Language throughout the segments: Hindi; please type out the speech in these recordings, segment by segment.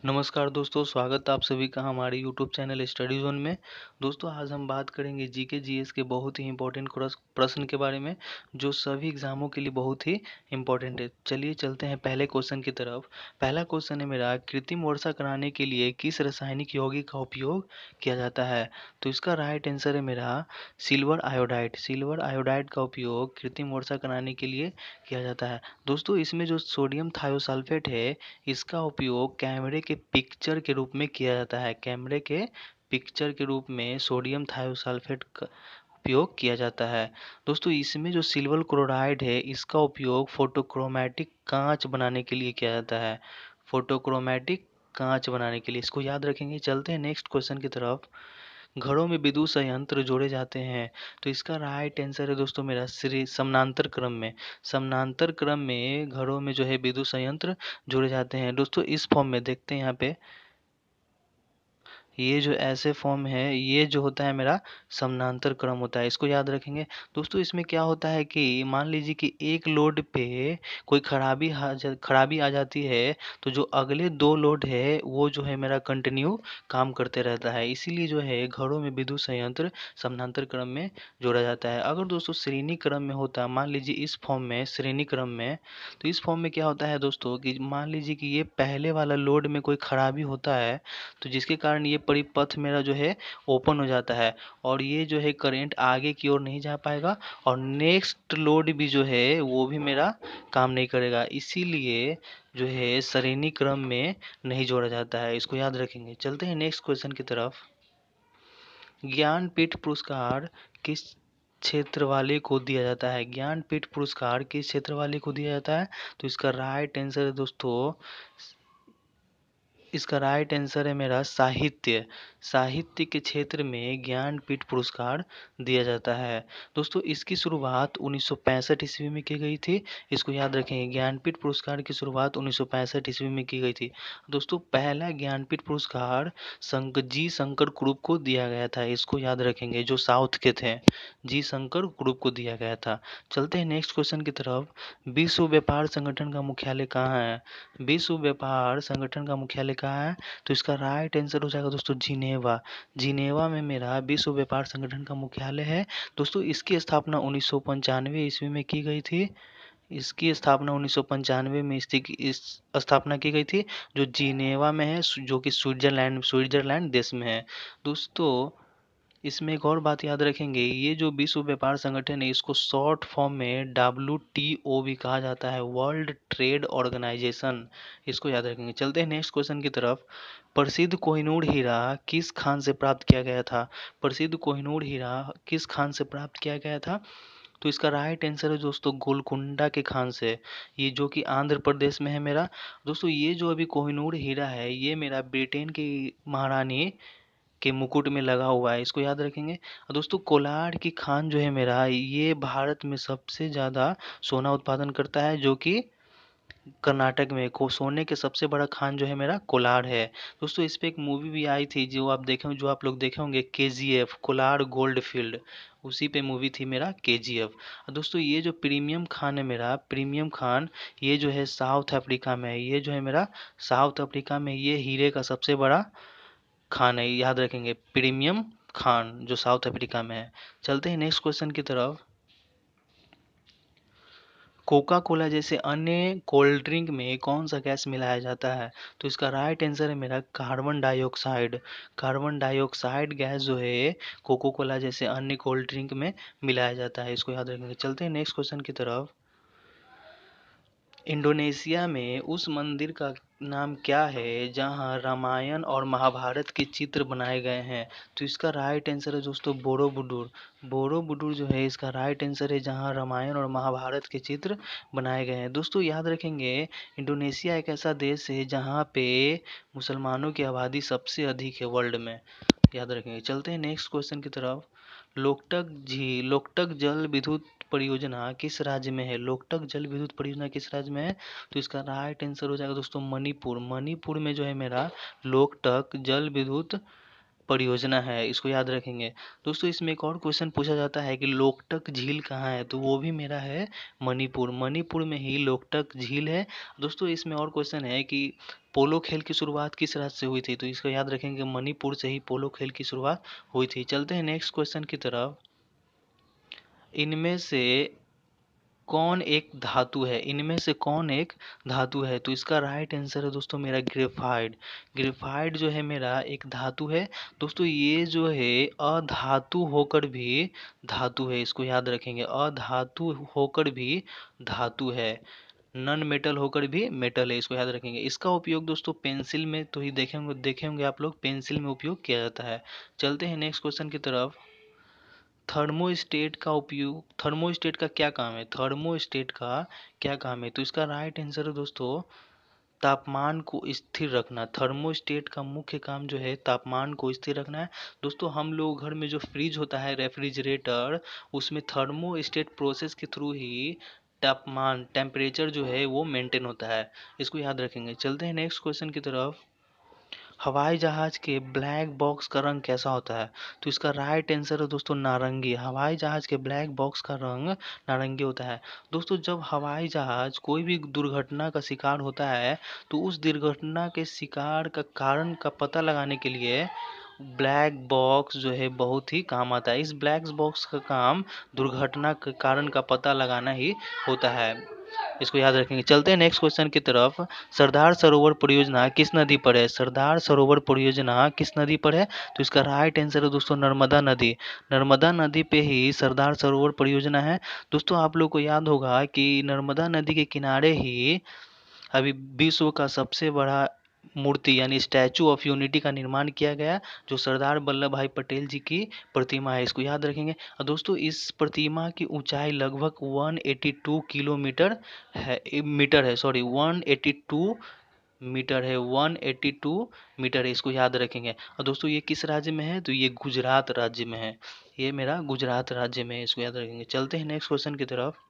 नमस्कार दोस्तों, स्वागत है आप सभी का हमारे यूट्यूब चैनल स्टडी जोन में। दोस्तों आज हम बात करेंगे जीके जीएस के बहुत ही इंपॉर्टेंट प्रश्न के बारे में, जो सभी एग्जामों के लिए बहुत ही इंपॉर्टेंट है। चलिए चलते हैं पहले क्वेश्चन की तरफ। पहला क्वेश्चन है मेरा, कृत्रिम वर्षा कराने के लिए किस रासायनिक यौगिक का उपयोग किया जाता है? तो इसका राइट आंसर है मेरा सिल्वर आयोडाइड। सिल्वर आयोडाइड का उपयोग कृत्रिम वर्षा कराने के लिए किया जाता है। दोस्तों इसमें जो सोडियम थायोसल्फेट है, इसका उपयोग कैमरे के पिक्चर के रूप में किया जाता है। कैमरे के पिक्चर के रूप में सोडियम थायोसल्फेट का उपयोग किया जाता है। दोस्तों इसमें जो सिल्वर क्लोराइड है, इसका उपयोग फोटोक्रोमैटिक कांच बनाने के लिए किया जाता है। फोटोक्रोमैटिक कांच बनाने के लिए, इसको याद रखेंगे। चलते हैं नेक्स्ट क्वेश्चन की तरफ। घरों में विद्युत संयंत्र जोड़े जाते हैं, तो इसका राइट आंसर है दोस्तों मेरा श्री समानांतर क्रम में। समानांतर क्रम में घरों में जो है विद्युत संयंत्र जोड़े जाते हैं। दोस्तों इस फॉर्म में देखते हैं, यहाँ पे ये जो ऐसे फॉर्म है, ये जो होता है मेरा समानांतर क्रम होता है, इसको याद रखेंगे। दोस्तों इसमें क्या होता है कि मान लीजिए कि एक लोड पे कोई खराबी आ जाती है, तो जो अगले दो लोड है वो जो है मेरा कंटिन्यू काम करते रहता है। इसीलिए जो है घरों में विद्युत संयंत्र समानांतर क्रम में जोड़ा जाता है। अगर दोस्तों श्रेणी क्रम में होता, मान लीजिए इस फॉर्म में श्रेणी क्रम में, तो इस फॉर्म में क्या होता है दोस्तों कि मान लीजिए कि ये पहले वाला लोड में कोई खराबी होता है, तो जिसके कारण ये परिपथ मेरा जो है ओपन हो जाता है, और ये जो है करंट आगे की ओर नहीं जा पाएगा, और नेक्स्ट लोड भी जो है वो भी मेरा काम नहीं करेगा। इसीलिए जो है श्रेणी क्रम में नहीं जोड़ा जाता है, इसको याद रखेंगे। चलते हैं नेक्स्ट क्वेश्चन की तरफ। ज्ञानपीठ पुरस्कार किस क्षेत्र वाले को दिया जाता है? ज्ञानपीठ पुरस्कार किस क्षेत्र वाले को दिया जाता है? तो इसका राइट आंसर है दोस्तों, इसका राइट आंसर है मेरा साहित्य। साहित्य के क्षेत्र में ज्ञानपीठ पुरस्कार दिया जाता है। दोस्तों इसकी शुरुआत 1965 ईस्वी में की गई थी, इसको याद रखेंगे। ज्ञानपीठ पुरस्कार की शुरुआत 1965 ईस्वी में की गई थी। दोस्तों पहला ज्ञानपीठ पुरस्कार जी शंकर ग्रुप को दिया गया था, इसको याद रखेंगे, जो साउथ के थे, जी शंकर ग्रुप को दिया गया था। चलते हैं नेक्स्ट क्वेश्चन की तरफ। विश्व व्यापार संगठन का मुख्यालय कहाँ है? विश्व व्यापार संगठन का मुख्यालय कहाँ है? तो इसका राइट आंसर हो जाएगा दोस्तों जिनेवा। जिनेवा में मेरा विश्व व्यापार संगठन का मुख्यालय है। दोस्तों इसकी स्थापना 1995 ईस्वी में की गई थी। इसकी स्थापना 1995 में इस स्थापना की गई थी, जो जिनेवा में है, जो कि स्विट्जरलैंड देश में है। दोस्तों इसमें एक और बात याद रखेंगे, ये जो विश्व व्यापार संगठन है, इसको शॉर्ट फॉर्म में WTO भी कहा जाता है, वर्ल्ड ट्रेड ऑर्गेनाइजेशन, इसको याद रखेंगे। चलते हैं नेक्स्ट क्वेश्चन की तरफ। प्रसिद्ध कोहिनूर हीरा किस खान से प्राप्त किया गया था? प्रसिद्ध कोहिनूर हीरा किस खान से प्राप्त किया गया था? तो इसका राइट आंसर है दोस्तों गोलकुंडा के खान से, ये जो कि आंध्र प्रदेश में है मेरा। दोस्तों ये जो अभी कोहिनूर हीरा है, ये मेरा ब्रिटेन की महारानी के मुकुट में लगा हुआ है, इसको याद रखेंगे। और दोस्तों कोलार की खान जो है मेरा, ये भारत में सबसे ज़्यादा सोना उत्पादन करता है, जो कि कर्नाटक में को सोने के सबसे बड़ा खान जो है मेरा कोलार है। दोस्तों इस पे एक मूवी भी आई थी, जो आप लोग देखे होंगे, KGF, कोलार गोल्ड फील्ड, उसी पे मूवी थी मेरा KGF। दोस्तों ये जो प्रीमियम खान है मेरा, प्रीमियम खान, ये जो है साउथ अफ्रीका में है। ये जो है मेरा साउथ अफ्रीका में, ये हीरे का सबसे बड़ा खान है, याद रखेंगे, प्रीमियम खान, जो साउथ अफ्रीका में है। चलते हैं नेक्स्ट क्वेश्चन की तरफ। कोका कोला जैसे अन्य कोल्ड ड्रिंक में कौन सा गैस मिलाया जाता है? तो इसका राइट आंसर है मेरा carbon dioxide. Carbon dioxide gas जो है कोका कोला जैसे अन्य कोल्ड ड्रिंक में मिलाया जाता है, इसको याद रखेंगे। चलते हैं नेक्स्ट क्वेश्चन की तरफ। इंडोनेशिया में उस मंदिर का नाम क्या है जहां रामायण और महाभारत के चित्र बनाए गए हैं? तो इसका राइट आंसर है दोस्तों बोरोबुदुर। बोरोबुदुर जो है इसका राइट आंसर है, जहां रामायण और महाभारत के चित्र बनाए गए हैं। दोस्तों याद रखेंगे, इंडोनेशिया एक ऐसा देश है जहां पे मुसलमानों की आबादी सबसे अधिक है वर्ल्ड में, याद रखेंगे। चलते हैं नेक्स्ट क्वेश्चन की तरफ। लोकटक जल विद्युत परियोजना किस राज्य में है? लोकटक जल विद्युत परियोजना किस राज्य में है? तो इसका राइट आंसर हो जाएगा दोस्तों मणिपुर। मणिपुर में जो है मेरा लोकटक जल विद्युत परियोजना है, इसको याद रखेंगे। दोस्तों इसमें एक और क्वेश्चन पूछा जाता है कि लोकटक झील कहाँ है? तो वो भी मेरा है मणिपुर। मणिपुर में ही लोकटक झील है। दोस्तों इसमें और क्वेश्चन है कि पोलो खेल की शुरुआत किस राज्य से हुई थी? तो इसको याद रखेंगे, मणिपुर से ही पोलो खेल की शुरुआत हुई थी। चलते हैं नेक्स्ट क्वेश्चन की तरफ। इनमें से कौन एक धातु है? इनमें से कौन एक धातु है? तो इसका राइट आंसर है दोस्तों मेरा ग्रेफाइट। ग्रेफाइट जो है मेरा एक धातु है। दोस्तों ये जो है अधातु होकर भी धातु है, इसको याद रखेंगे। अधातु होकर भी धातु है, नॉन मेटल होकर भी मेटल है, इसको याद रखेंगे। इसका उपयोग दोस्तों पेंसिल में तो ही देखे होंगे आप लोग, पेंसिल में उपयोग किया जाता है। चलते हैं नेक्स्ट क्वेश्चन की तरफ। थर्मोस्टेट का उपयोग, थर्मोस्टेट का क्या काम है? थर्मोस्टेट का क्या काम है? तो इसका राइट आंसर है दोस्तों तापमान को स्थिर रखना। थर्मोस्टेट का मुख्य काम जो है तापमान को स्थिर रखना है। दोस्तों हम लोग घर में जो फ्रिज होता है, रेफ्रिजरेटर, उसमें थर्मोस्टेट प्रोसेस के थ्रू ही तापमान, टेम्परेचर जो है वो मेंटेन होता है, इसको याद रखेंगे। चलते हैं नेक्स्ट क्वेश्चन की तरफ। हवाई जहाज के ब्लैक बॉक्स का रंग कैसा होता है? तो इसका राइट आंसर है दोस्तों नारंगी। हवाई जहाज के ब्लैक बॉक्स का रंग नारंगी होता है। दोस्तों जब हवाई जहाज कोई भी दुर्घटना का शिकार होता है तो उस दुर्घटना के शिकार का कारण का पता लगाने के लिए ब्लैक बॉक्स जो है बहुत ही काम आता है। इस ब्लैक बॉक्स का काम दुर्घटना के कारण का पता लगाना ही होता है, इसको याद रखेंगे। चलते हैं नेक्स्ट क्वेश्चन की तरफ। सरदार सरोवर परियोजना किस नदी पर है? सरदार सरोवर परियोजना किस नदी पर है? तो इसका राइट आंसर है दोस्तों नर्मदा नदी। नर्मदा नदी पे ही सरदार सरोवर परियोजना है। दोस्तों आप लोग को याद होगा कि नर्मदा नदी के किनारे ही अभी विश्व का सबसे बड़ा मूर्ति यानी स्टैचू ऑफ यूनिटी का निर्माण किया गया, जो सरदार वल्लभ भाई पटेल जी की प्रतिमा है, इसको याद रखेंगे। और दोस्तों इस प्रतिमा की ऊंचाई लगभग 182 किलोमीटर है, मीटर है, सॉरी 182 मीटर है, 182 मीटर है, इसको याद रखेंगे। और दोस्तों ये किस राज्य में है? तो ये गुजरात राज्य में है, ये मेरा गुजरात राज्य में है, इसको याद रखेंगे। चलते हैं नेक्स्ट क्वेश्चन की तरफ।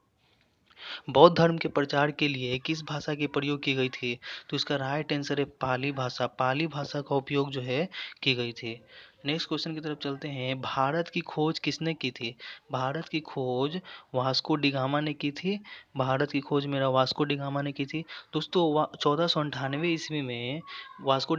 बौद्ध धर्म के प्रचार के लिए किस भाषा की प्रयोग की गई थी? तो इसका राइट आंसर है पाली भाषा। पाली भाषा का उपयोग जो है की गई थी। नेक्स्ट क्वेश्चन की तरफ चलते हैं। भारत की खोज किसने की थी? भारत की खोज वास्को डिगामा ने की थी। भारत की खोज मेरा वास्को डिगामा ने की थी। दोस्तों 1498 ईस्वी में वास्को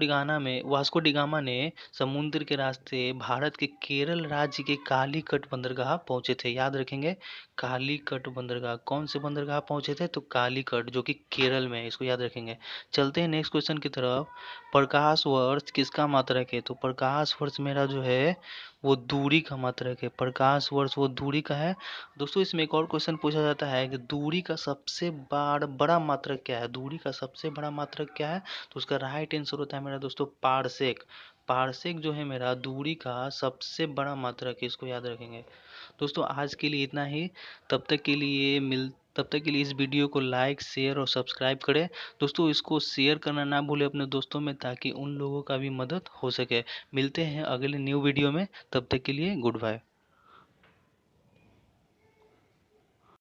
डिगामा ने समुद्र के रास्ते भारत के केरल राज्य के कालीकट बंदरगाह पहुंचे थे, याद रखेंगे। कालीकट बंदरगाह, कौन से बंदरगाह पहुंचे थे? तो कालीकट, जो कि केरल में है, इसको याद रखेंगे। चलते हैं नेक्स्ट क्वेश्चन की तरफ। प्रकाश वर्ष किसका मात्रक है? तो प्रकाश वर्ष मेरा जो है वो दूरी का मात्रक है। प्रकाश वर्ष वो दूरी का है। दोस्तों इसमें एक और क्वेश्चन पूछा जाता है कि दूरी का सबसे बड़ा मात्रक क्या है? दूरी का सबसे बड़ा मात्रक क्या है? तो उसका राइट आंसर होता है मेरा दोस्तों पारसेक। पारसेक जो है मेरा दूरी का सबसे बड़ा मात्रक है, इसको याद रखेंगे। दोस्तों आज के लिए इतना ही। तब तक के लिए इस वीडियो को लाइक, शेयर और सब्सक्राइब करें। दोस्तों इसको शेयर करना ना भूलें अपने दोस्तों में, ताकि उन लोगों का भी मदद हो सके। मिलते हैं अगले न्यू वीडियो में, तब तक के लिए गुड बाय।